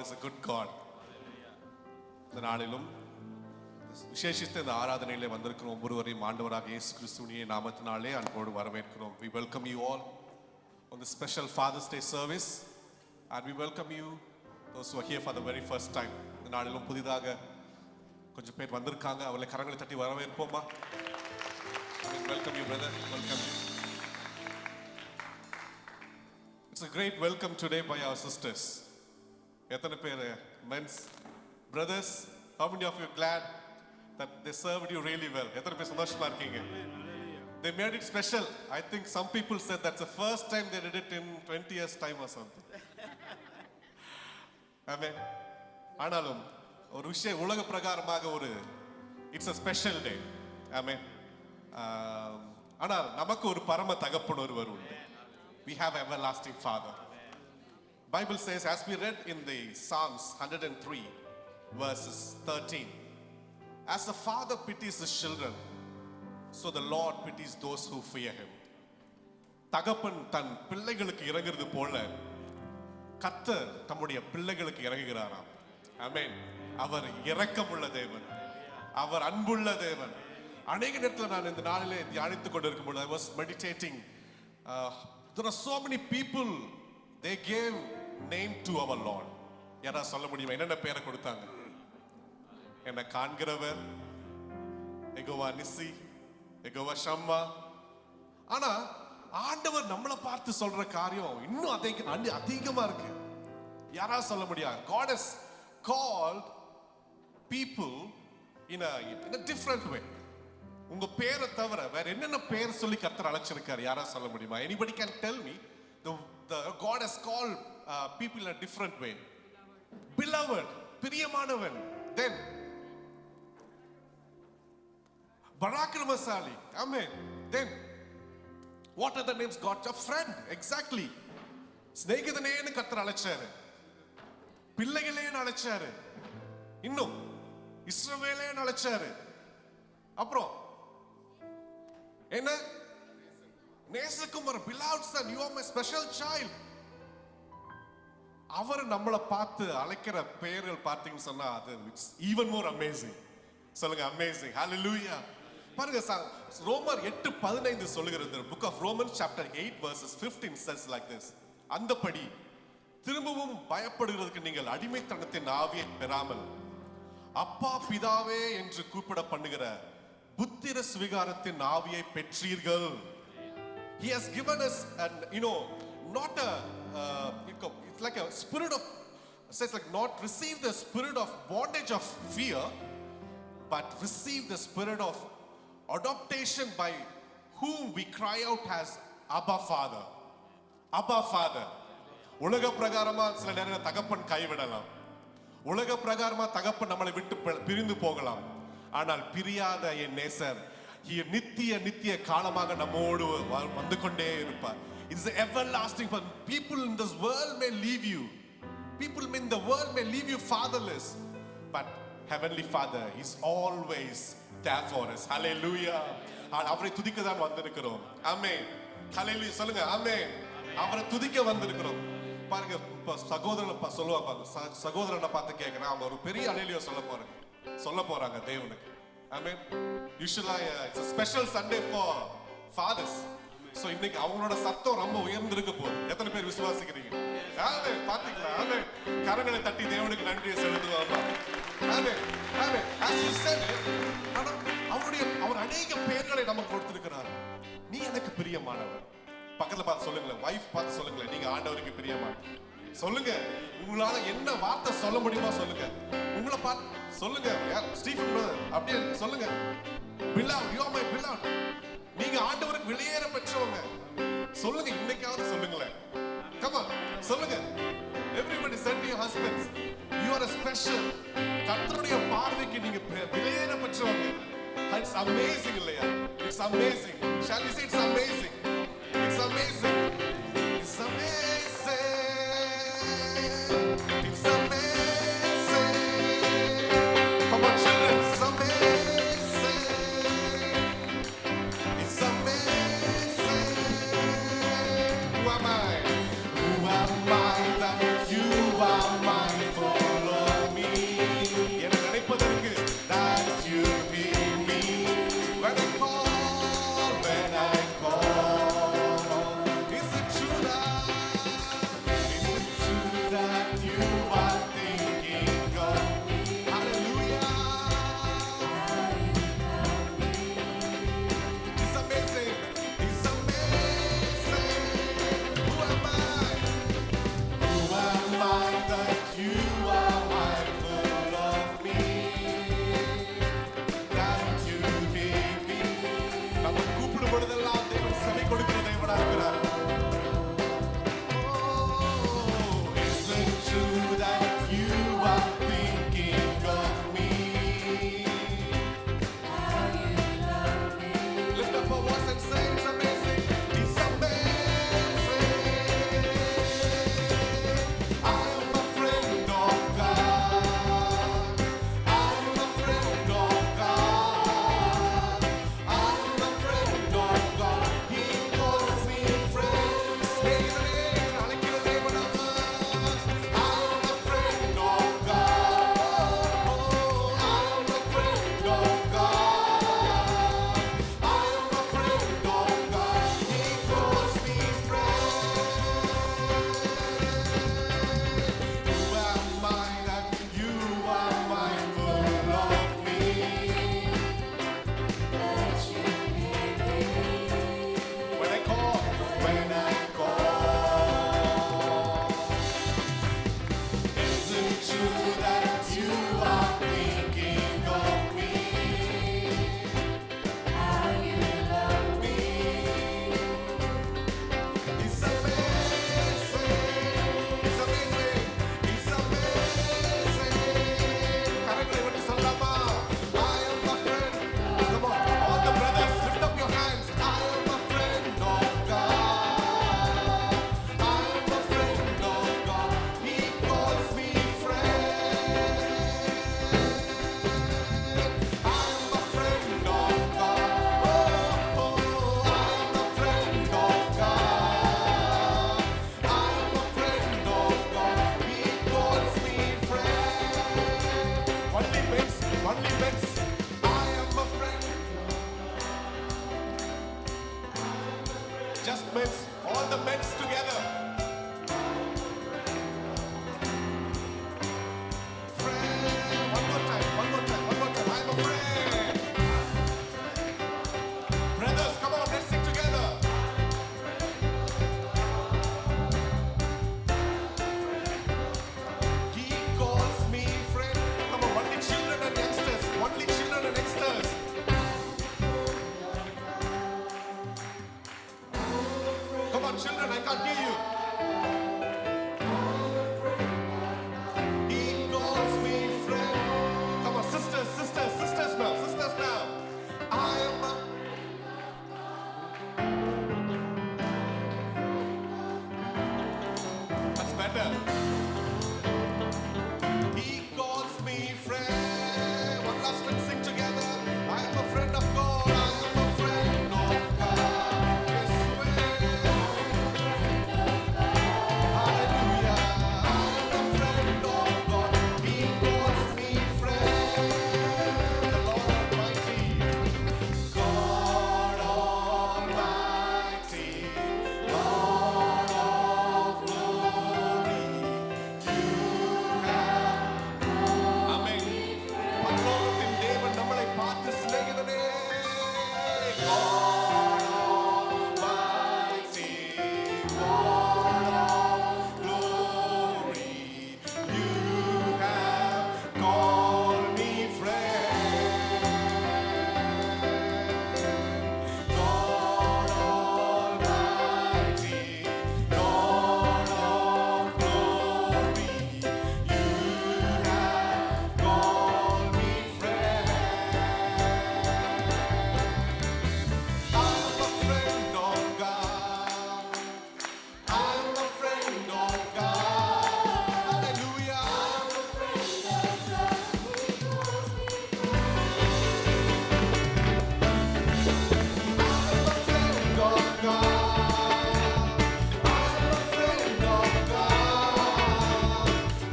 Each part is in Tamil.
is a good God. இந்த நாளிலும் விசேஷித்த இந்த ஆராதனையிலே வந்திருக்கிறோம் ஒவ்வொருவரையும் ஆண்டவராக இயேசு கிறிஸ்துவின் நாமத்தினாலே அன்போடு வரவேற்கிறோம். We welcome you all on the special Father's Day service and we welcome you those who are here for the very first time. இந்த நாளிலும் புதிதாக கொஞ்சம் பேர் வந்திருக்காங்க, அவளை கரங்களை தட்டி வரவேற்போமா? Welcome you brother, welcome you. It's a great welcome today by our sisters. எத்தனை பேர் men's brothers, how many of you are glad that they served you really well? எத்தனை பேர் சந்தோஷமா இருக்கீங்க? They made it special. I think some people said that's the first time they did it in 20 years time or something. Amen. ஆனாலும் ஒரு விஷயம் உலக பிரகாரமாக ஒரு it's a special day. Amen. ஆனால் நமக்கு ஒரு பரம தகப்பன் ஒருவர் உண்டு. We have everlasting Father. Bible says, as we read in the Psalms 103 verses 13, as the Father pities his children, so the Lord pities those who fear him. தகப்பன் தன் பிள்ளைகளுக்கு இறங்குறது போல கர்த்தர் தம்முடைய பிள்ளைகளுக்கு இறங்குகிறாராம். ஆமென். அவர் இரக்கமுள்ள தேவன், அவர் அன்புள்ள தேவன். அநேக நேரத்தில் நான் இந்த நாளிலே தியானித்துக் கொண்டிருக்கும் பொழுது I was meditating. There are so many people, they gave name to our Lord. யாரா சொல்ல முடியுமா என்னென்ன பேரை கொடுத்தாங்க? என்ன காண்கிறவர், யெகோவா நிசி, யெகோவா ஷம்மா. ஆனா ஆண்டவர் நம்மளை பார்த்து சொல்ற காரியம் இன்னும் அதிகமா இருக்கு. யாரா சொல்ல முடியாது? God has called people in a different way. உங்க பேரை தவிர வேற என்னென்ன பேர் சொல்லி கர்த்தர் அழைச்சிருக்காரு? யாரா சொல்ல முடியுமா? Anybody can tell me? The God has called people in a different way. Beloved, பிரியமானவன். Then பராக்கிரமசாலி. Amen. Then what are the names God? A friend. Exactly. ஸ்நேகிதனேன்னு கர்த்தர் அழைச்சாரு, பிள்ளைகளேன்னு அழைச்சாரு, இன்னும் இஸ்ரவேலேன்னு அழைச்சாரு. அப்புறம் என்ன? Nesakumar, beloved son, you are my special child. அவர் நம்மளை பார்த்து அழைக்கிற பெயர்கள் பார்த்தீங்கன்னு சொன்னா அது it's even more amazing. சொல்லுங்க amazing. Hallelujah. பாருங்க ரோமர் 8:15 சொல்லுகிறது. Book of Romans chapter 8 verses 15 says like this. அந்தபடி திரும்பவும் பயப்படுகிறதுக்கு நீங்கள் அடிமைத்தனத்தின் ஆவியை பெறாமல் அப்பா பிதாவே என்று கூப்பிட பண்ணுகிற புத்திர ஸ்வீகாரத்தின் ஆவியை பெற்றீர்கள். He has given us not it's like a spirit of, says like not receive the spirit of bondage of fear, but receive the spirit of adoption by whom we cry out as Abba Father. Abba Father. உலக பிரகாரமா சில நேரம் தகப்பன் கைவிடலாம், உலக பிரகாரமா தகப்பன் நம்மளை விட்டு பிரிந்து போகலாம். ஆனால் பிரியாத என் நேசர் நித்திய காலமாக நம்மோடு வந்து கொண்டே இருப்பார். It's everlasting. For people in this world may leave you, people in the world may leave you fatherless, but heavenly Father is always there for us. Hallelujah. அவரை துதிக்க தான் வந்திருக்கிறோம். ஆமென். ஹalleluya. சொல்லுங்க ஆமென். அவரை துதிக்க வந்திருக்கிறோம். பாருங்க சகோதரனை சொல்லுவாங்க, சகோதரனை பார்த்து கேட்கிறேன், அவங்க ஒரு பெரிய ஹalleluya சொல்ல போறாங்க தேவனுக்கு. ஆமென். Usually it's a special Sunday for fathers. So இன்னைக்கு அவங்களோட சத்தம் ரொம்ப உயர்ந்திருக்க போகுது. எத்தனை பேர் விசுவாசிக்கிறீங்க? ஆமென். பாத்தீங்களா? ஆமென். கரங்களை தட்டி தேவனுக்கு நன்றியை செலுத்துவோமா? ஆமென். ஆமென். As you said it, அவர் அநேக பெயர்களை நமக்கு கொடுத்திருக்கிறார். நீ எனக்கு பிரியமானவர். பக்கத்துல பார்த்து சொல்லுங்களேன், வைஃப் பார்த்து சொல்லுங்களேன், நீங்க ஆண்டவருக்கு பிரியமானவர். சொல்லுங்க, உங்களால என்ன வார்த்தை சொல்ல முடியுமா சொல்லுங்க. உங்களை பார்த்து சொல்லுங்க, ஸ்டீஃபன் பிரதர் அப்படியே சொல்லுங்க, beloved, you are my beloved. நீங்க ஆண்டவருக்கு வெளியேற பெற்றவங்க. சொல்லுங்க, இன்னைக்காவது சொல்லுங்களேன். Come on, சொல்லுங்க. Everybody said to your husbands, you are a special. கர்த்தருடைய பார்வைக்கு நீங்க வெளியேற பெற்றவங்க. It's amazing இல்லையா? It's amazing. Shall we say it's amazing? It's amazing. It's amazing. It's amazing. Come on children, it's amazing. It's amazing. Who am I? Who am I that you are mindful? just men's, all the men's together. Friend, one more time, one more time, one more time. I'm a friend. Brothers, come on, let's sing together. He calls me friend. Come on, only children and youngsters, only children and youngsters. Come on, children, I can't hear you. He calls me friend. Come on, sisters, sisters, sisters now, sisters now. I am a... That's better. He calls me friend. One last time, sing together. I am a friend of God. I am a friend of God. Yes, hallelujah. I am a friend of God. He calls me friend. The Lord Almighty. God Almighty. Lord of glory. Amen. பரலோகத்தின் தேவன் நம்மளை பார்த்து சிநேகிதனே. God Almighty, Lord of glory, you have called me friend. God Almighty, Lord of glory, you have called me friend. I'm a friend of God. I'm a friend of God. Hallelujah. I'm a friend of God. I'm a friend of God. I'm a friend of God.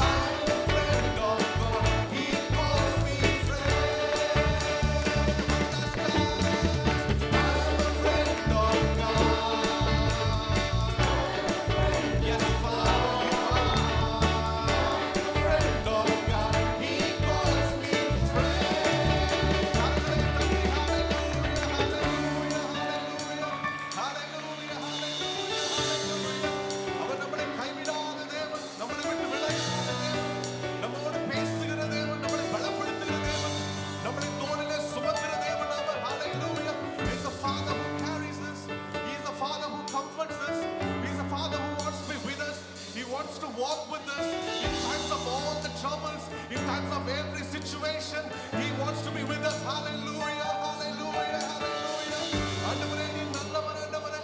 I'm a friend of God. He calls me friend. I'm a friend of God. Yes, Father, you are a friend of God. He calls me friend. Hallelujah, hallelujah, hallelujah, hallelujah, hallelujah. அவர் நம்மளை கைவிடாத தேவன், நம்மளை விட்டு விலகாத தேவன், நம்மோடு பேசுகிற தேவன், நம்மளை பலப்படுத்துகிற தேவன், நம்மளை தோளிலே சுமக்கிற தேவன் அவர். Hallelujah. He's a Father who carries us. He is a Father who comforts us. He is a Father who wants to be with us. He wants to walk with us in times of all the troubles, in times of every situation. He wants to be with us. Hallelujah, hallelujah, hallelujah. ஆண்டவரே, நீ நல்லவர், ஆண்டவரே.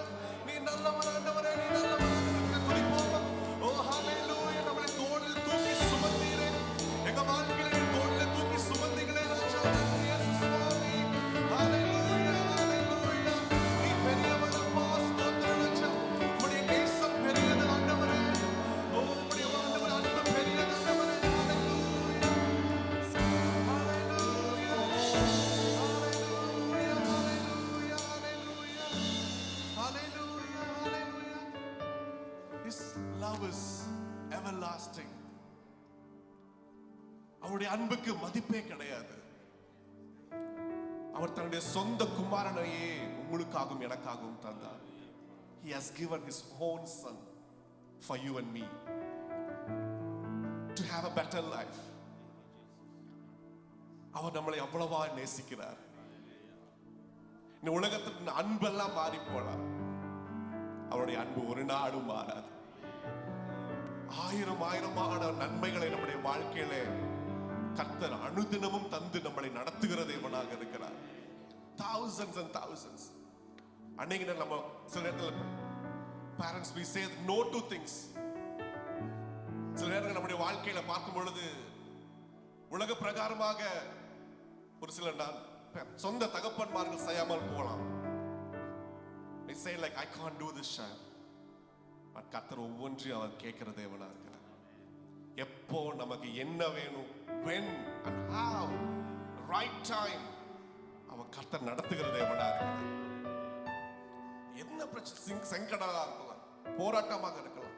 நீ நல்லவர், ஆண்டவரே, நீ நல்லவர். ஆண்டவரே, துதிப்போம். Oh, hallelujah. நம்மளை தோளில் தூக்கி சுமந்தீரே. எங்க வாழ்க்கையில நீ தோளில் தூக்கி சுமந்தீங்களே, ராஜா. நன்றி, இயேசு சுவாமி. Hallelujah, hallelujah. நீ பெரியவர் அப்பா, ஸ்தோத்திரம் ராஜா. உம்முடைய நேசம் பெரியது, ஆண்டவரே. ஓ, உம்முடைய ஆண்டவர் அன்பு பெரியது, ஆண்டவரே. Hallelujah. Hallelujah. Hallelujah, hallelujah, hallelujah. Hallelujah, hallelujah. His love is everlasting. அவருடைய அன்புக்கு மதிப்பே கிடையாது. அவர் தன்னுடைய சொந்த குமாரனையே உங்களுக்காகவும் எனக்காகவும் தந்தார். He has given his own son for you and me to have a better life. அவர் நம்மளை அவ்வளவா நேசிக்கிறார். இந்த உலகத்தின் அன்பெல்லாம் மாறி போலாம், அவருடைய அன்பு ஒரு நாடும் மாறாது. ஆயிரம் ஆயிரமான நன்மைகளை நம்முடைய வாழ்க்கையிலே கர்த்தர் அனுதினமும் தந்து நம்மளை நடத்துகிற தேவனாக இருக்கிறார். thousands and thousands. அன்னைக்கு நம்ம சில நேரத்தில் parents we say no to things. சில நேரங்கள் நம்முடைய வாழ்க்கையில பார்க்கும் பொழுது உலக பிரகாரமாக ஒரு சில சொந்த தகப்பன்மார்கள் செய்யாமல் போகலாம். they say like I can't do this child. But கர்த்தர் ஒவ்வொன்றையும் அவர் கேட்கிற தேவனா இருக்கிறார். எப்போ நமக்கு என்ன வேணும், when and how, right time, அவர் கர்த்தர் நடத்துகிற தேவனா இருக்கிறார். என்ன பிரச்சனை, செங்கடலா இருக்கலாம், போராட்டமாக இருக்கலாம்,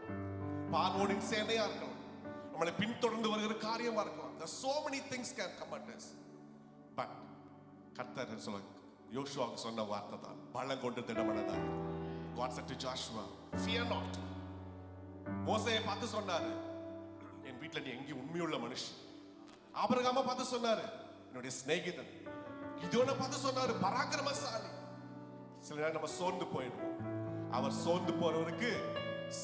பார்வோனின் சேனையா இருக்கலாம், நம்மளை பின்தொடர்ந்து வருகிற காரியமா இருக்கலாம். There are so many things can come at us. But கர்த்தர் சொல்ல யோசுவாவுக்கு சொன்ன வார்த்தை தான், பலம் கொண்டு திடமனதாக. God said to Joshua, fear not. மோசேயை பார்த்து சொன்னாரு, என் வீட்டுல நீ எங்கேயும் உண்மையுள்ள மனுஷன். ஆபிரகாமை பார்த்து சொன்னாரு, என்னுடைய சிநேகிதன். கிதியோனை பார்த்து சொன்னாரு, பராக்கிரமசாலி. சில நேரம் நம்ம சோர்ந்து போயிடுவோம். அவர் சோர்ந்து போறவருக்கு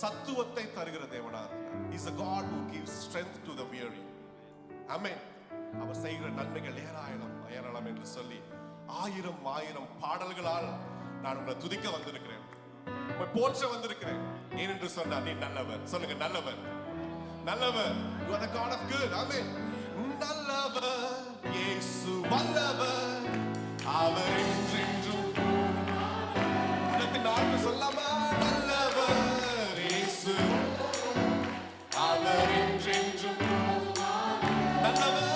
சத்துவத்தை தருகிற தேவனா இருக்கிறார். He is a God who gives strength to the weary. Amen. அவர் செய்கிற நன்மைகள் ஏராளம் ஏராளம் என்று சொல்லி ஆயிரம் ஆயிரம் பாடல்களால் நான் உங்களை துதிக்க வந்திருக்கிறேன், உங்களை போற்ற வந்திருக்கிறேன். ஏனென்று சொன்னா நீ நல்லவர். சொல்லுங்க, நல்லவர், நல்லவர். You are the God of good. Amen. நல்லவர் இயேசு வல்லவர், அவர் என்றென்றும் நாட்டு சொல்லாமா. நல்லவர் இயேசு, அவர் என்றென்றும் நல்லவர்.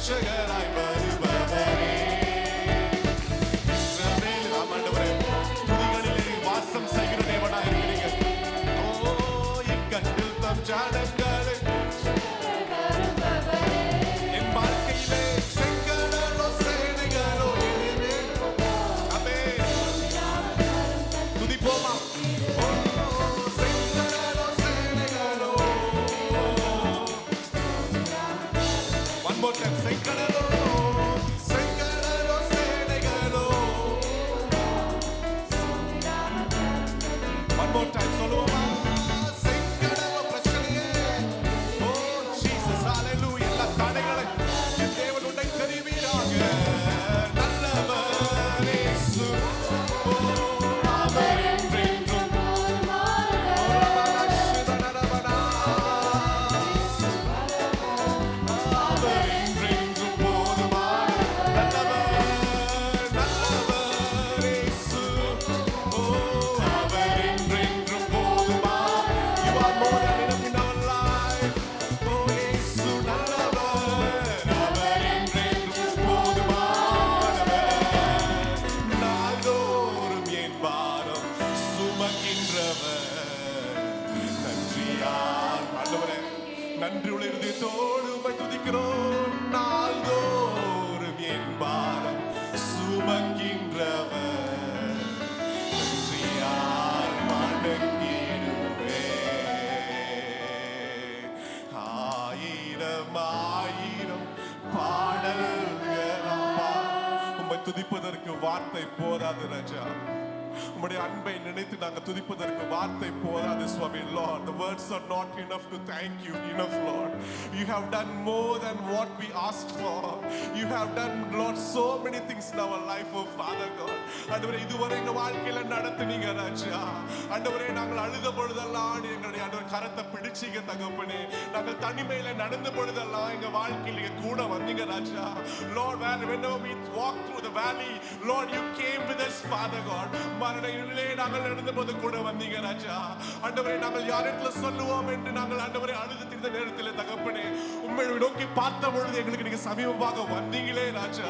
ரட்சகராய் வருபவரே. இஸ்ரவேல் ஆண்டவரே, துதிகளிலே வாசம் செய்கிற தேவனாய் இருக்கிறீங்க. ஓ இக்கட்டில் தம் ஜனங்களே என் வாழ்க்கையிலே செங்கடலோ சேனைகளோ எதிரே. ஆமென். துதிப்போமா? ஓ செங்கடலோ சேனைகளோ. One more time. செங்கடலோ செங்கடலோ சேனைகளோ. One more time. சொல்லுவோமா? செங்கடலோ பிரச்சனையே. ஓ Jesus, hallelujah. எல்லா தடைகளை என் தேவன் உன்னை தெரிவீராக. நல்லவர் இயேசு. ஓ அவர் என்றென்றும் அவர் என்றென்றும் போதுமானவர். நல்லவர், நல்லவர் இயேசு. ஓ அவர் என்றென்றும் போதுமானவர். You are more than enough in our life. ஓ இயேசு நல்லவர். அவர் என்றென்றும் போதுமானவர். நாள்தோறும் என் பாரம் சுமக்கின்றவர். நன்றியால் ஆண்டவரே, நன்றியுள்ள இருதயத்தோடு உம்மை துதிக்கிறோம். நாள்தோறும் என் பாரம் சுமக்கின்றவர். நன்றியால் வணங்கிடுவேன். ஆயிரம் ஆயிரம் பாடல்களப்பா. உம்மை துதிப்பதற்கு வார்த்தை போதாது ராஜா. உம்முடைய அன்பை நினைத்து நாங்கள் துதிப்பதற்கு வார்த்தை போதாது சுவாமி. Lord, the words are not enough to thank you enough, Lord. You have done more than what we asked for. You have done, Lord, so many things in our life, oh Father God. ஆண்டவரே, இதுவரை எங்க வாழ்க்கையில நடத்துனீங்க ராஜா. ஆண்டவரே, நாங்கள் அழுத பொழுதெல்லாம் எங்களுடைய ஆண்டவர் கரத்தை பிடிச்சீங்க தகப்பனே. நாங்கள் தனிமையில நடந்த பொழுதெல்லாம் எங்க வாழ்க்கையில நீங்க கூட வந்தீங்க ராஜா. Lord, whenever we walk through the valley, Lord, you came with us, Father God. மரண இருளிலே நாங்கள் நடந்தபோது கூட வந்தீங்க ராஜா. ஆண்டவரே, நாங்கள் யாரிடத்துல சொல்லுவோம் என்று நாங்கள் ஆண்டவரே அழுது தீர்ந்த நேரத்தில் தகப்பனே, உம்மை நோக்கி பார்த்த பொழுது எங்களுக்கு நீங்க சமீபமாக வந்தீங்களே ராஜா.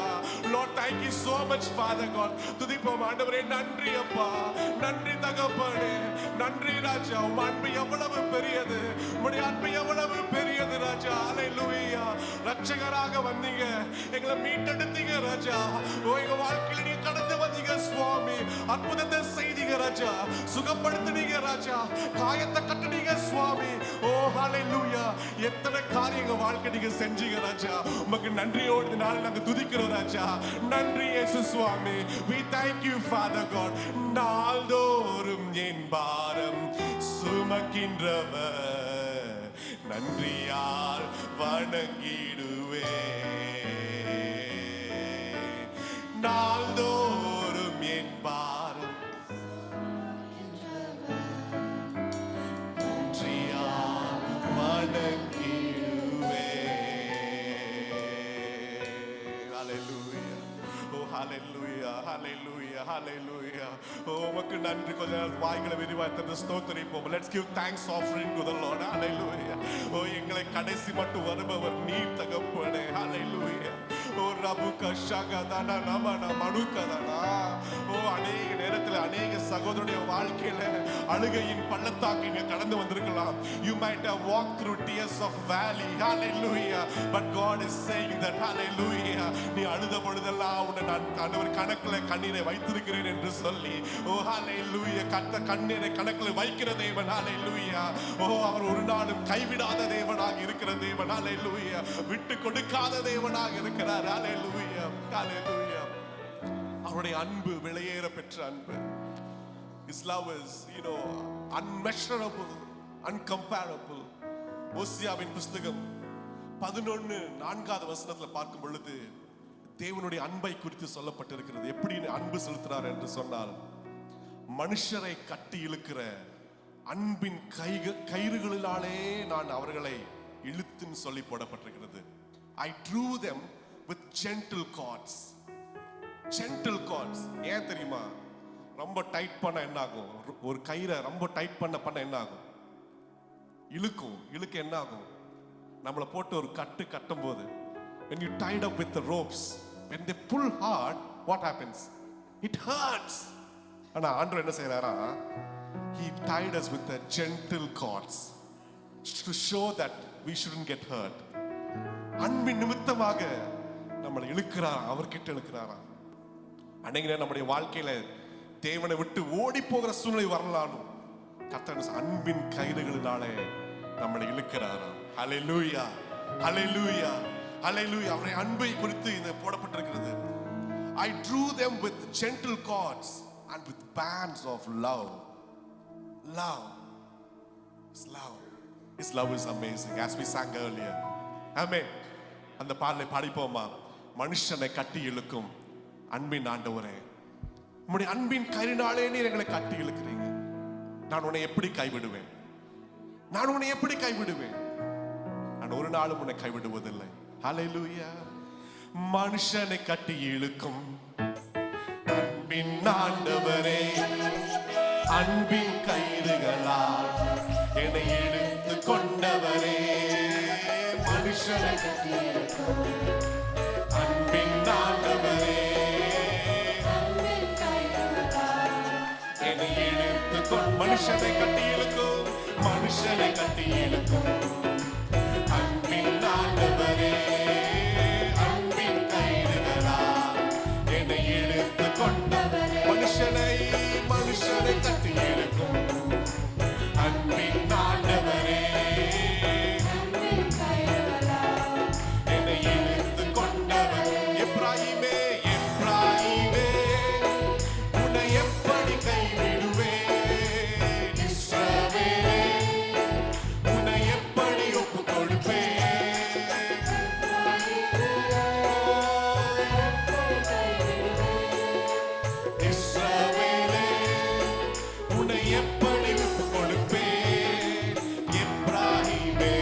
Lord, thank you so much, Father God. துதிப்போம் ஆண்டவரே. நன்றி அப்பா, நன்றி தகப்பனே, நன்றி ராஜா. உம் அன்பு எவ்வளவு பெரியது, உம்முடைய அன்பு எவ்வளவு பெரியது ராஜா. ஹல்லேலூயா. ரட்சகராக வந்தீங்க, எங்களை மீட்டெடுத்தீங்க ராஜா. ஓ எங்க வாழ்க்கையில நீங்க கடந்து வந்தீங்க சுவாமி. அற்புதத்தை செய்தீங்க ராஜா, சுகப்படுத்தினீங்க ராஜா, காயத்தை கட்டுனீங்க சுவாமி. ஓ ஹல்லேலூயா. எத்தனை காரியங்க வாழ்க்கை நீங்க செஞ்சீங்க ராஜா. உமக்கு நன்றியோடு இந்த நாள் நாங்க துதிக்கிறோம் ராஜா. நன்றி இயேசு சுவாமி. We thank you, Father God. நாள்தோறும் என் பாரம் சுமக்கின்றவர். நன்றியால் வணங்கிடுவே. நாள்தோறும் என் பாரம் நன்றியால் வணங்கிடுவே. Hallelujah. Oh hallelujah, hallelujah, hallelujah. Oh உமக்கு நன்றி. கொஞ்ச நேரம் வாய்களை விரிவாய் திறந்து ஸ்தோத்திரிப்போம். Let's give thanks offering to the Lord. Hallelujah. ஓ எங்களை கடைசி மட்டும் வருபவர் நீர் தகப்பனே. Hallelujah. ஓ ரபுக ஷகதன நமன மடுகதனா. ஓ அநேக நேரத்தில் அநேக சகோதரனுடைய வாழ்க்கையில அழுகையின் பள்ளத்தாக்கு நீங்க கடந்து வந்திருக்கலாம். You might have walked through tears of valley. Hallelujah. But God is saying that hallelujah. நீ அழுத பொழுதெல்லாம் உன்னை நான் ஆண்டவர் கணக்குல கண்ணீரை வைத்திருக்கிறேன் என்று சொல்லி. ஓ ஹalleluya. கண்ணீரை கணக்குல வைக்கிற தேவன். ஹalleluya. ஓ அவர் ஒரு நாளும் கைவிடாத தேவனாக இருக்கிற தேவன். ஹalleluya. விட்டு கொடுக்காத தேவனாக இருக்கிறார். ஹalleluya. ஹalleluya. அவருடைய அன்பு விலையேற பெற்ற அன்பு. His love is, unmeasurable, uncomparable. ஓசியாவின் புஸ்தகம் 11:4 பார்க்கும் பொழுது தேவனுடைய அன்பை குறித்து சொல்லப்பட்டிருக்கிறது. எப்படி அன்பு செலுத்துறார் என்று சொன்னால், மனுஷரை கட்டி இழுக்கிற அன்பின் கயிறுகளினாலே நான் அவர்களை இழுத்துன்னு சொல்லி போடப்பட்டிருக்கிறது. I drew them with gentle cords. Gentle cords. ஏன் தெரியுமா? ரொம்ப டைட் பண்ண என்ன ஆகும்? ஒரு கயிறை ரொம்ப டைட் பண்ண என்ன ஆகும்? இழுக்க என்ன ஆகும்? நம்மளை போட்டு ஒரு கட்டும் போது when you tied up with the ropes, when they pull hard, what happens? It hurts. ஆனா ஆண்டவர் என்ன செய்யறாரா? He tied us with the gentle cords to show that we shouldn't get hurt. அன்பின் நிமித்தமாக நம்மளை இழுக்கிறாரா, அவர்கிட்ட இழுக்கிறாரா. அன்னைக்கு நம்முடைய வாழ்க்கையில தேவனை விட்டு ஓடி போகிற சூழ்நிலை வரலாலும் கர்த்தர் அன்பின் கயிறுகளினாலே நம்மளை இழுக்கிறாரா. ஹல்லேலூயா, ஹல்லேலூயா, ஹல்லேலூயா. அவருடைய அன்பை குறித்து இது போடப்பட்டிருக்கிறது. I drew them with gentle cords and with bands of love. Love. His love. His love is amazing, as we sang earlier. Amen. அந்த பாடலை பாடிப்போமா? மனுஷனை கட்டி இழுக்கும் அன்பின் ஆண்டவரே, உம்முடைய அன்பின் கயிறினாலே நீர் எங்களை கட்டி இழுக்கிறீங்க. நான் உன்னை எப்படி கைவிடுவேன்? நான் உன்னை எப்படி கைவிடுவேன்? நான் ஒரு நாளும் உன்னை கைவிடுவதில்லை. ஹல்லேலூயா. மனுஷனை கட்டி இழுக்கும் அன்பின் ஆண்டவரே, அன்பின் கயிறுகளால் என்னை இழுத்து கொண்டவரே. மனுஷனை கட்டி இழுக்கும் அன்பின் ஆண்டவரே, என்னை இழுத்து மனுஷனை கட்டி இழுக்கும், மனுஷனை கட்டி இழுக்கும் அன்பின் ஆண்டவரே, அன்பின் கயிறுகளால் என்னை இழுத்து கொண்டவரே. மனுஷனை கட்டி இழுக்கும் அன்பின் ஆண்டவரே, அன்பின் கயிறுகளால் என்னை இழுத்து கொண்டவர். எப்ராயிமே, எப்ராயிமே, உன்னை எப்படி கைவிடுவேன்? இஸ்ரவேலே, உன்னை எப்படி ஒப்புக் கொடுப்பேன்? இஸ்ரவேலே, உன்னை எப்படி ஒப்புக் கொடுப்பேன்? எப்ராயிமே,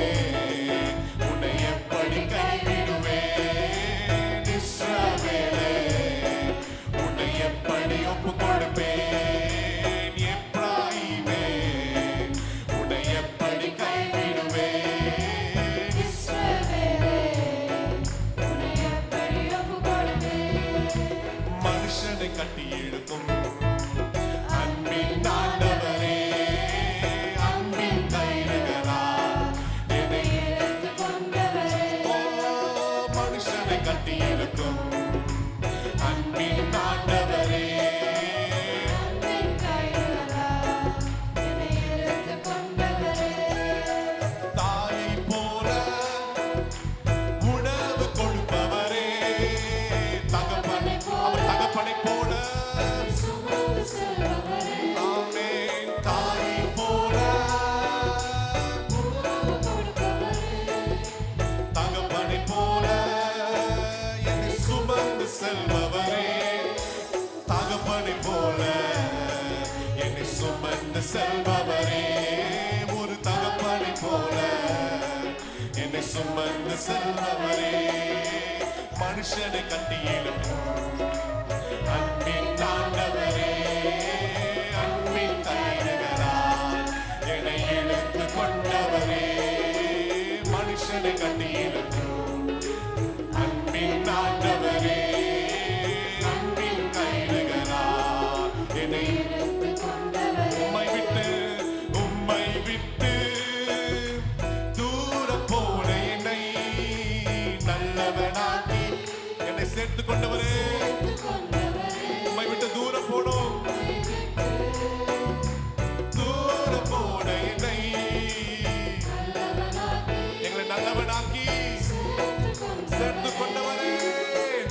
உன்னை எப்படி கைவிடுவேன்? இஸ்ரவேலே, உன்னை எப்படி ஒப்புக் கொடுப்பேன்? எப்ராயிமே, உன்னை எப்படி கைவிடுவேன்? இஸ்ரவேலே, உன்னை எப்படி ஒப்புக் கொடுப்பேன்? மனுஷனை கட்டி இழுக்கும் அன்பின் ஆண்டவரே, அன்பின் கயிறுகளால் என்னை இழுத்து கொண்டவரே, ஓ, மனுஷனை கட்டி இழுக்கும் அன்பின் ஆண்டவரே. அன்பின் கயிறுகளால் என்னை இழுத்து கொண்டவரே. தாயை போல உணவு கொடுப்பவரே, தகப்பனை அவர் தகப்பனை போல சுமந்து செல்பவரே, ஆமென். தாயை போல உணவு கொடுப்பவரே, தகப்பனை போல என்னை சுமந்து செல்பவரே, தகப்பனை போல என்னை சுமந்து செல்பவரே. ஒரு தகப்பனை போல என்னை சுமந்து செல்பவரே. மனுஷனை கட்டி இழுக்கும் அன்பின் ஆண்டவரே, அன்பின் கயிறுகளால் என்னை இழுத்து கொண்டவரே. மனுஷனை கட்டி இழுக்கும் அன்பின் ஆண்டவரே, அன்பின் கயிறுகளால் என்னை இழுத்து கொண்டவரே. உம்மை விட்டு தூர போன என்னை நல்லவனாக்கி என்னை சேர்த்து கொண்டவரே. உம்மை விட்டு தூர போனோம், தூர போன என்னை எங்களை நல்லவனாக்கி சேர்த்து கொண்டவரே.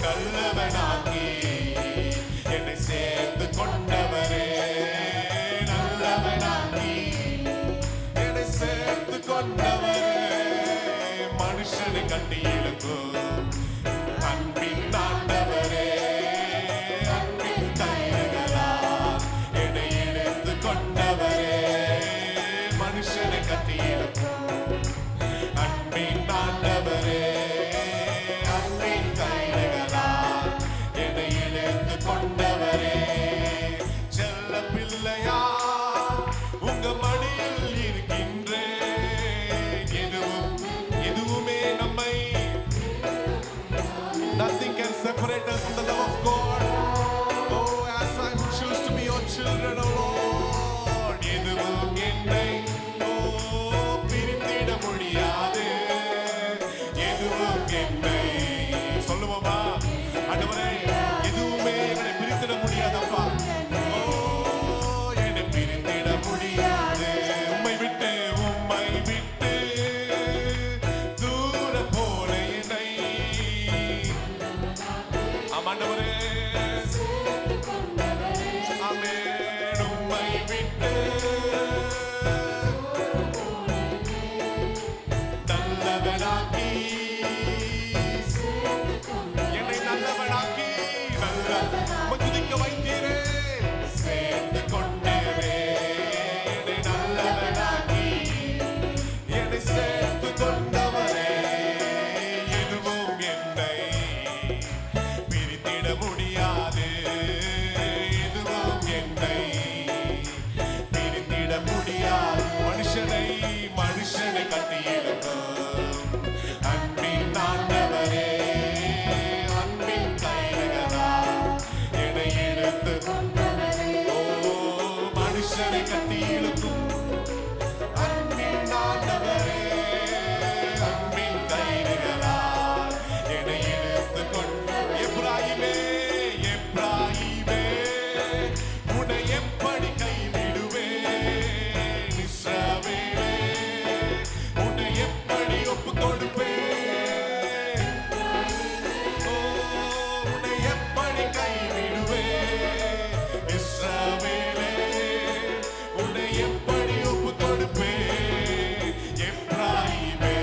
நல்லவனாக்கி என்னை சேர்த்து கொண்டவரே, நல்லவனாக்கி என்னை சேர்த்து கொண்டவரே. மனுஷனை கட்டி இழுக்கும் அன்பின் ஆண்டவரே, அன்பின் கயிறுகளால் என்னை இழுத்து கொண்டவரே. மனுஷனை கட்டி இழுக்கும் அன்பின் ஆண்டவரே, அன்பின் கயிறுகளால் separate us from the love of God. Oh, as I choose to be your children, oh Lord, எதுவும் என்னை பிரித்திட முடியாது. எதுவும் என்னை சொல்லுவோமா? ஆண்டவரே, எதுவுமே எங்களை பிரித்திட முடியாதப்பா. என்னை பிரித்திட முடியாது. உம்மை விட்டு தூர போல என்னை ஆமாண்டவரே ஆமென். உம்மை விட்டு நல்லவனாக்கி என்னை நல்லவனாக்கி உம்மை துதிக்க வைத்தீரே. சேர்ந்து கொண்டீரே என்னை நல்லவனாக்கி என்னை சேர்த்து கொண்டவரே. எதுவும் என்னை பிரித்திட முடியாது. எதுவும் என்னை பிரித்திட முடியாது. மனுஷனை கட்டி எழுப்பும் அன்பின் ஆண்டவரே. அன்பின் கைகளா என்னை எடுத்து மனுஷனை கட்டி இழுக்கும் அன்பின் ஆண்டவரே. அன்பின் கைகளா என்னை எடுத்து கொண்டு எப்ராயிமே உன்னை எப்படி கைவிடுவேன்? இஸ்ரவேலே உன்னை எப்படி ஒப்புக் கொடுப்பேன்? உன்னை எப்படி கைவிடுவேன்? இஸ்ரவேலே உன்னை எப்படி ஒப்புக் கொடுப்பேன்? எப்ராயிமே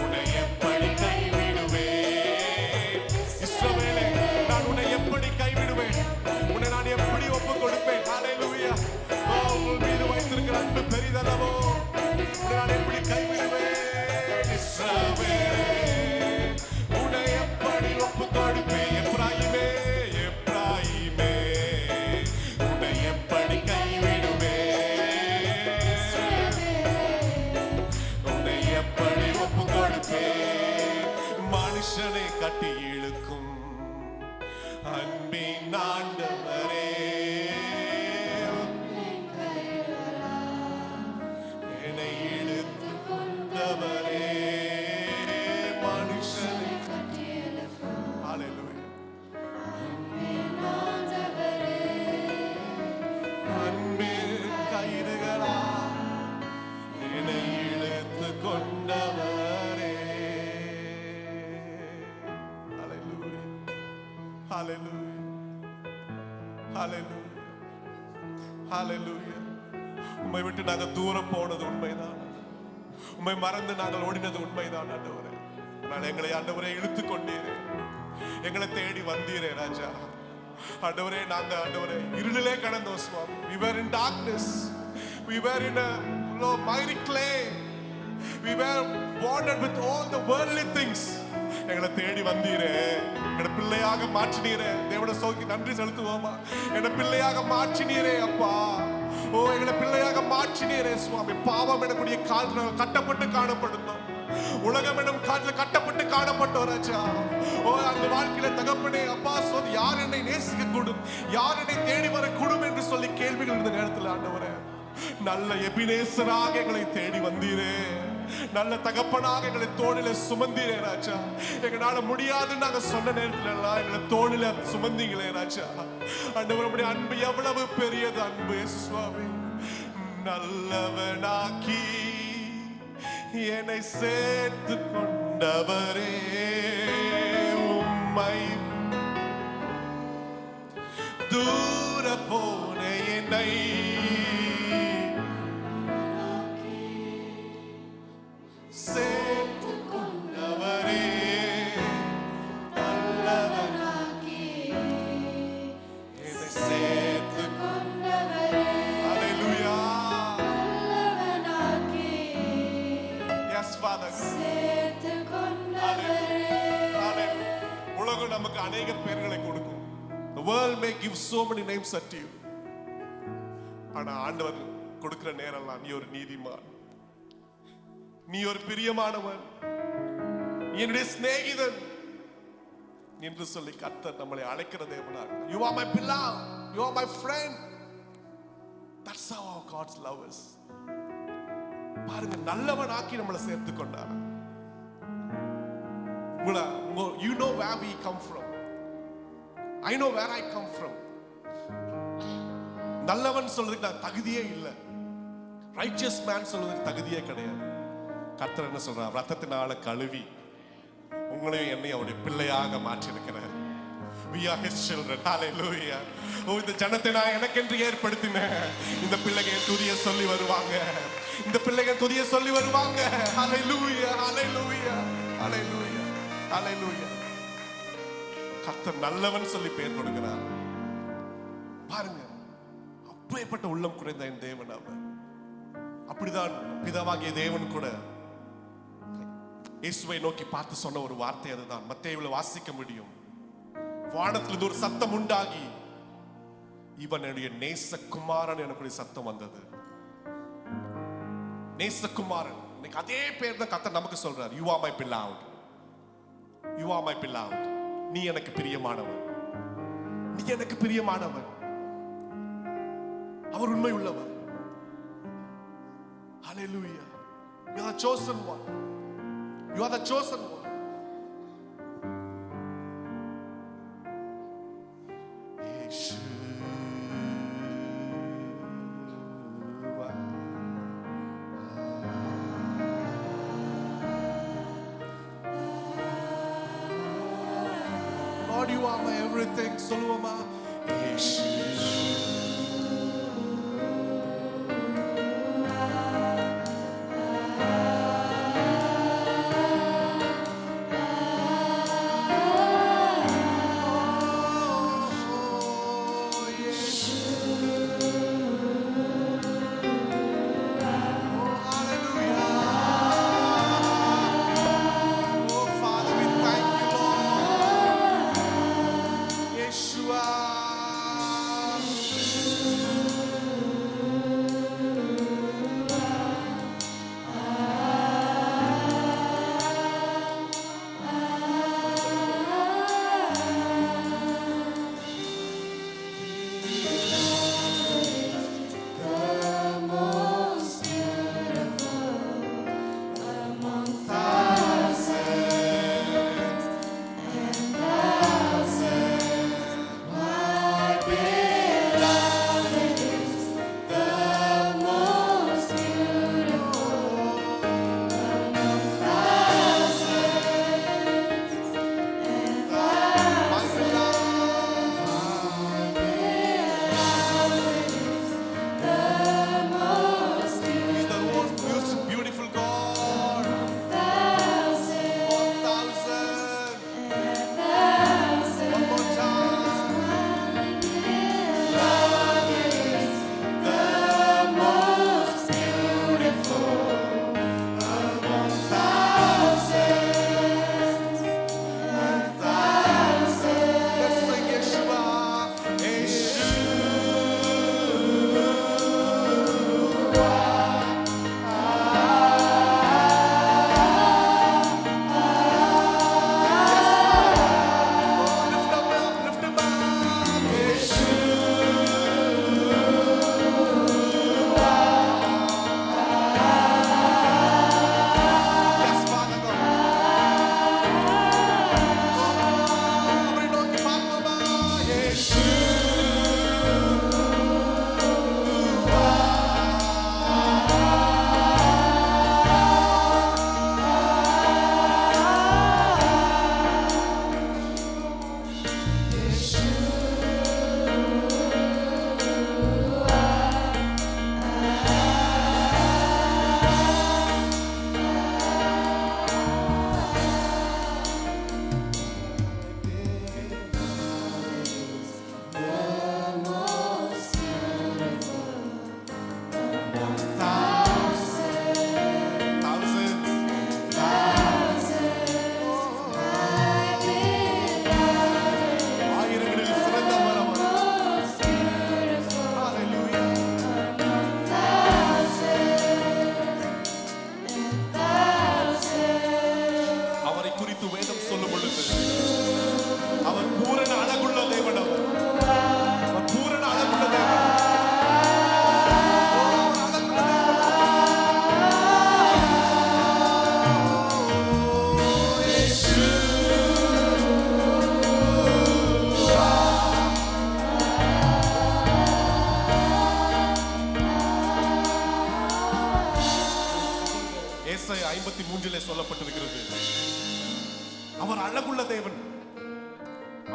உன்னை எப்படி கைவிடுவேன்? இஸ்ரவேலே நான் உன்னை எப்படி கைவிடுவேன்? உன்னை நான் எப்படி ஒப்புக் கொடுப்பேன்? ஹல்லேலூயா. உன் மீது வைத்திருக்கிற அன்பு பெரிதல்லவோ. உன்னை நான் எப்படி கைவிடுவேன்? இஸ்ரவேலே உன்னை எப்படி ஒப்புக் கொடுப்பேன்? எப்ராயிமே உன்னை எப்படி கைவிடுவேன்? உன்னை எப்படி ஒப்புக் கொடுப்பேன்? மனுஷனை கட்டி இழுக்கும் அன்பின் ஆண்டவரே. என்னை இழுத்து கொண்டவரே. மனுஷனை ஹல்லேலூயா. அன்பின் கயிறுகளா என்னை இழுத்து கொண்டவரே. ஹல்லேலூயா. ஹல்லேலூயா. ஹல்லேலூயா. ஹல்லேலூயா. உம்மை விட்டு நாங்கள் தூரம் போனது உண்மைதான். உம்மை மறந்து நாங்கள் ஓடினது உண்மைதான் ஆண்டவரே. நான் எங்களை ஆண்டவரே இழுத்து கொண்டீரே. எங்களை தேடி வந்தீரே ராஜா. ஆண்டவரே நாங்க ஆண்டவரே இருளிலே கடந்தோம் சுவாமி. We were in darkness. We were in a miry clay. We were wandered with all the worldly things. எங்களை தேடி வந்தீரே. எங்களை பிள்ளையாக மாற்றினீரே. தேவனை சோக்கி நன்றி செலுத்துவோமா? என்னை பிள்ளையாக மாற்றினீரே அப்பா. ஓ எங்களை பிள்ளையாக மாற்றினீரே சுவாமி. பாவம் எனக்குடைய காலில் கட்டப்பட்டு காணப்படுந்தோம். உலகம் எனும் காலில் கட்டப்பட்டு காணப்பட்டோம் ராஜா. ஓ அந்த வாழ்க்கையில தகப்பனே அப்பா சொல்லி யார் என்னை நேசிக்க கூடும், யார் என்னை தேடி வர கூடும் என்று சொல்லி கேள்விகள் இந்த நேரத்தில் ஆண்டவரே நல்ல எபினேசராக எங்களை தேடி வந்தீரே. நல்ல தகப்பனாக எங்களை தோளில சுமந்தீரே ராஜா. எங்களால முடியாதுன்னு நாங்க சொன்ன நேரத்துல எல்லாம் எங்களை தோளில சுமந்தீங்களே ராஜா. ஆண்டவருடைய அன்பு எவ்வளவு பெரியது அன்பு சுவாமி. நல்லவனாக்கி என்னை சேர்த்து கொண்டவரே. உம்மை தூர போன என்னை சேர்த்து கொண்டவரே. நல்லவனாக்கி என்னை சேர்த்து கொண்டவரே. ஹல்லேலூயா. நல்லவனாக்கி yes father சேர்த்து கொண்டவரே. உலகம் நமக்கு अनेक பெயர்களை கொடுக்கும். The world may give so many names unto you. ஆனா ஆண்டவர் கொடுக்கிற நேரம்லாம் நீ ஒரு நீதிமான், நீ ஒரு பிரியமானவன், நீ என்னுடைய சிநேகிதன், என்று சொல்லி கர்த்தர் நம்மளை அழைக்கிற தேவனா இருக்கிறார். You are my beloved, you are my friend. That's how our God's love is. பாருங்க, நல்லவன் ஆக்கி நம்மளை சேர்த்து கொண்டார். You know where we come from. I know where I come from. நல்லவன் சொல்றதுக்கு நான் தகுதியே இல்லை. ரைச்சியஸ் மேன் சொல்றதுக்கு தகுதியே கிடையாது. கர்த்தர் என்ன சொல்றார்? ரத்தத்தினால கழுவி உங்களையும் என்னையும் அவருடைய பிள்ளையாக மாற்றி இருக்கிறார். We are his children. Hallelujah. இந்த ஜனத்தை நான் எனக்கென்று ஏற்படுத்தினேன். இந்த பிள்ளைங்க துதிய சொல்லி வருவாங்க. இந்த பிள்ளைங்க துதிய சொல்லி வருவாங்க. Hallelujah. Hallelujah. Hallelujah. Hallelujah. கர்த்தர் நல்லவன் சொல்லி பெயர் கொடுக்கிறார். பாருங்க, அப்படிப்பட்ட உள்ளம் குறைந்த என் தேவன் அவர். அப்படிதான் பிதாவாகிய தேவன் கூட இயேசுவை நோக்கி பார்த்து சொன்ன ஒரு வார்த்தை அதுதான். மத்தேயுல வாசிக்க முடியும். வானத்திலிருந்து ஒரு சத்தம் உண்டாகி, இவன் என்னுடைய நேசகுமாரன் எனக்குரிய சத்தம் வந்தது. நேசகுமாரன். இன்னைக்கு அதே பேர் தான் கர்த்தர் நமக்கு சொல்றார். You are my beloved. You are my beloved. நீ எனக்கு பிரியமானவன். நீ எனக்கு பிரியமானவன். அவர் உண்மை உள்ளவர். Hallelujah. You are the chosen one. You are the chosen one. Lord, you are my everything. சொல்லுவோமா?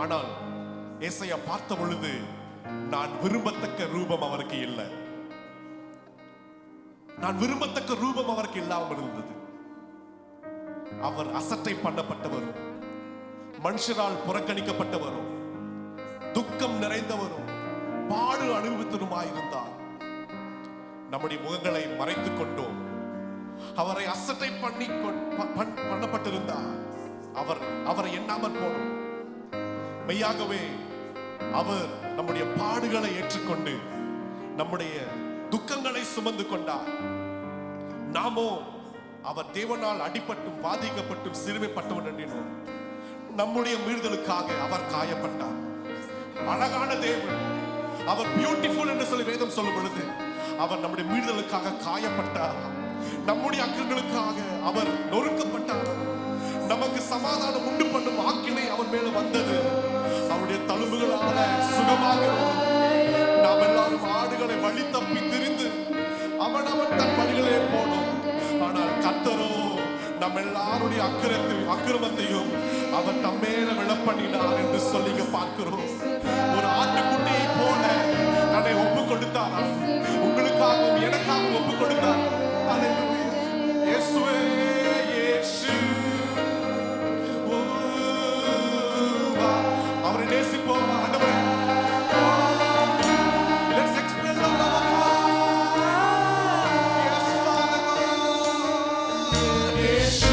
ஆனால் ஏசாயா பார்த்த பொழுது நான் விரும்பத்தக்க ரூபம் அவருக்கு இல்லை. நான் விரும்பத்தக்க ரூபம் அவருக்கு இல்லாமல் இருந்தது. அவர் அசட்டை பண்ணப்பட்டவரும், மனுஷரால் புறக்கணிக்கப்பட்டவரும், துக்கம் நிறைந்தவரும், பாடு அனுபவித்தவருமாயிருந்தார். நம்முடைய முகங்களை மறைத்துக் கொண்டோம். அவரை அசட்டை பண்ணப்பட்டிருந்தார். அவரை எண்ணாமல் போனோம். மெய்யாகவே அவர் நம்முடைய பாடுகளை ஏற்றுக்கொண்டு நம்முடைய துக்கங்களை சுமந்து கொண்டார். நாமோ அவர் தேவனால் அடிபட்டும் பாதிக்கப்பட்டும் சிறுமைப்பட்டவர் எண்ணினோம். நம்முடைய மீறுதலுக்காக அவர் காயப்பட்டார். அழகான தேவன், அவர் பியூட்டிஃபுல் என்று சொல்லி வேதம் சொல்லும் பொழுது அவர் நம்முடைய மீறுதலுக்காக காயப்பட்டார். நம்முடைய அக்கிரங்களுக்காக அவர் நொறுக்கப்பட்டார். நமக்கு சமாதானம் உண்டு பண்ணும் ஆக்கினை அவர் மேல வந்தது. அவருடைய தழும்புகளால சுகமாக நாம் எல்லாரும் ஆடுகளை வழி தப்பி திரிந்து அவன் தன் வழிகளே போனோம். ஆனால் கர்த்தரோ நம்ம எல்லாருடைய அக்கிரமத்தையும் அவர் தம்மேல விழப்பண்ணினார் என்று சொல்லி பார்க்கிறோம். ஒரு ஆட்டுக்குட்டியை போல தன்னை ஒப்பு கொடுத்தாரா? உங்களுக்காகவும் எனக்காகவும் ஒப்பு கொடுத்தார். இயேசுவே, இயேசு, அவரை நேசிப்போம். ஆண்டவரே, let's express the love of God. Yes, Father. இயேசு,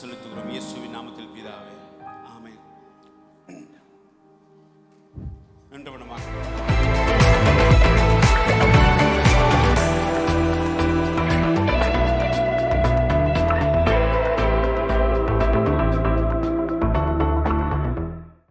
செலுத்துகிறோம் இயேசுவின் நாமத்தில் பிதாவே, ஆமென். நன்றி.